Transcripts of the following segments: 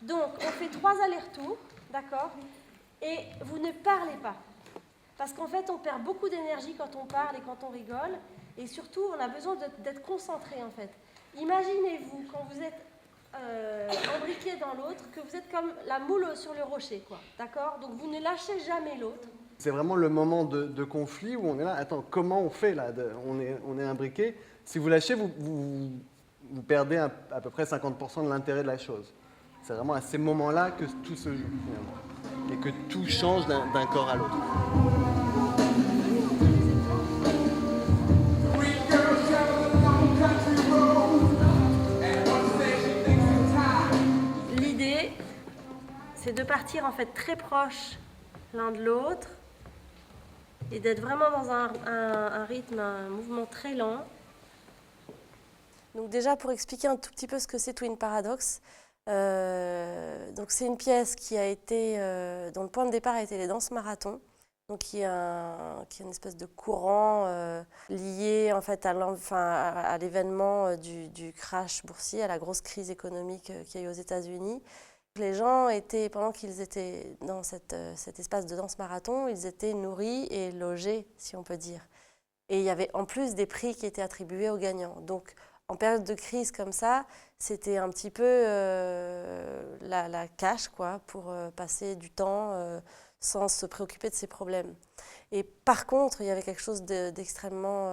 Donc, on fait 3 allers-retours, d'accord? Et vous ne parlez pas. Parce qu'en fait, on perd beaucoup d'énergie quand on parle et quand on rigole. Et surtout, on a besoin d'être concentré, en fait. Imaginez-vous, quand vous êtes embriqué dans l'autre, que vous êtes comme la moule sur le rocher, quoi. D'accord? Donc, vous ne lâchez jamais l'autre. C'est vraiment le moment de conflit où on est là, attends, comment on fait là? On est imbriqué. Si vous lâchez, vous perdez à peu près 50% de l'intérêt de la chose. C'est vraiment à ces moments-là que tout se joue, finalement. Et que tout change d'un corps à l'autre. L'idée, c'est de partir en fait très proche l'un de l'autre et d'être vraiment dans un rythme, un mouvement très lent. Donc déjà, pour expliquer un tout petit peu ce que c'est Twin Paradox, donc c'est une pièce qui a été, dont le point de départ a été les danses marathons, donc qui est une espèce de courant lié en fait à l'événement du crash boursier, à la grosse crise économique qu'il y a eu aux États-Unis. Les gens étaient, pendant qu'ils étaient dans cet espace de danse marathon, ils étaient nourris et logés, si on peut dire. Et il y avait en plus des prix qui étaient attribués aux gagnants. Donc, en période de crise comme ça, c'était un petit peu la cash, quoi, pour passer du temps sans se préoccuper de ses problèmes. Et par contre, il y avait quelque chose d'extrêmement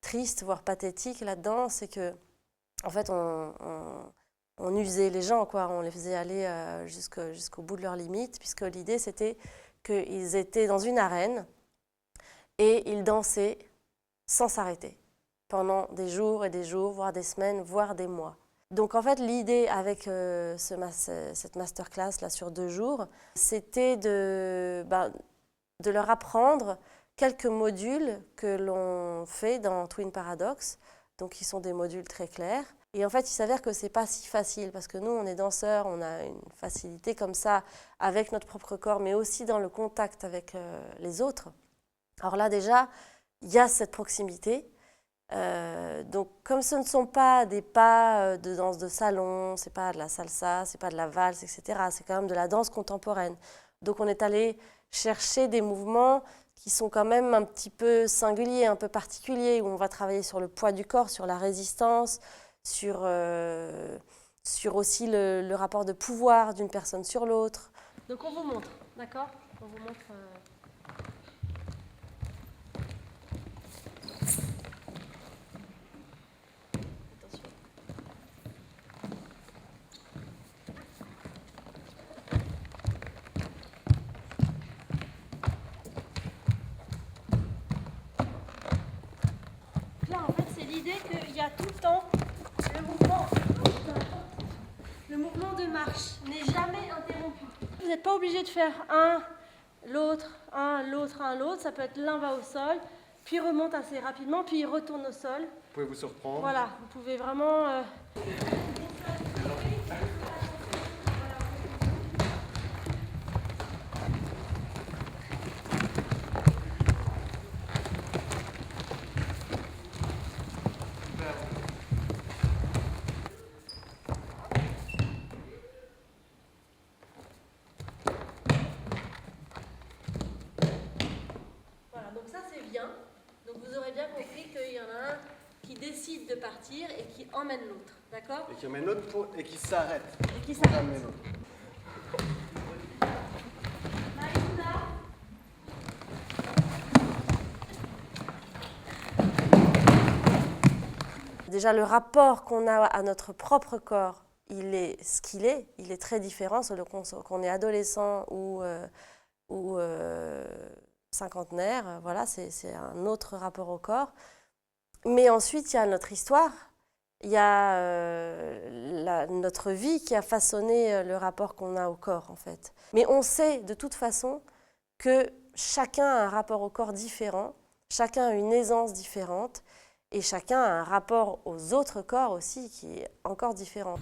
triste, voire pathétique là-dedans, c'est que, en fait, on usait les gens, quoi. On les faisait aller jusqu'au bout de leurs limites, puisque l'idée, c'était qu'ils étaient dans une arène et ils dansaient sans s'arrêter pendant des jours et des jours, voire des semaines, voire des mois. Donc en fait, l'idée avec cette masterclass là, sur 2 jours, c'était de leur apprendre quelques modules que l'on fait dans Twin Paradox, donc qui sont des modules très clairs. Et en fait, il s'avère que ce n'est pas si facile, parce que nous, on est danseurs, on a une facilité comme ça avec notre propre corps, mais aussi dans le contact avec les autres. Alors là, déjà, il y a cette proximité. Donc, comme ce ne sont pas des pas de danse de salon, c'est pas de la salsa, c'est pas de la valse, etc. C'est quand même de la danse contemporaine. Donc, on est allé chercher des mouvements qui sont quand même un petit peu singuliers, un peu particuliers, où on va travailler sur le poids du corps, sur la résistance, sur aussi le rapport de pouvoir d'une personne sur l'autre. Donc, on vous montre, d'accord? On vous montre. Là, en fait, c'est l'idée qu'il y a tout le temps le mouvement de marche n'est jamais interrompu. Vous n'êtes pas obligé de faire un, l'autre, un, l'autre, un, l'autre. Ça peut être l'un va au sol, puis remonte assez rapidement, puis il retourne au sol. Vous pouvez vous surprendre. Voilà, vous pouvez vraiment... Donc ça c'est bien, donc vous aurez bien compris qu'il y en a un qui décide de partir et qui emmène l'autre, d'accord? Et qui emmène l'autre et qui s'arrête. Et qui s'arrête. Déjà le rapport qu'on a à notre propre corps, il est ce qu'il est, il est très différent selon qu'on est adolescent ou cinquantenaire, voilà, c'est un autre rapport au corps. Mais ensuite, il y a notre histoire, il y a notre vie qui a façonné le rapport qu'on a au corps, en fait. Mais on sait de toute façon que chacun a un rapport au corps différent, chacun a une aisance différente, et chacun a un rapport aux autres corps aussi qui est encore différent.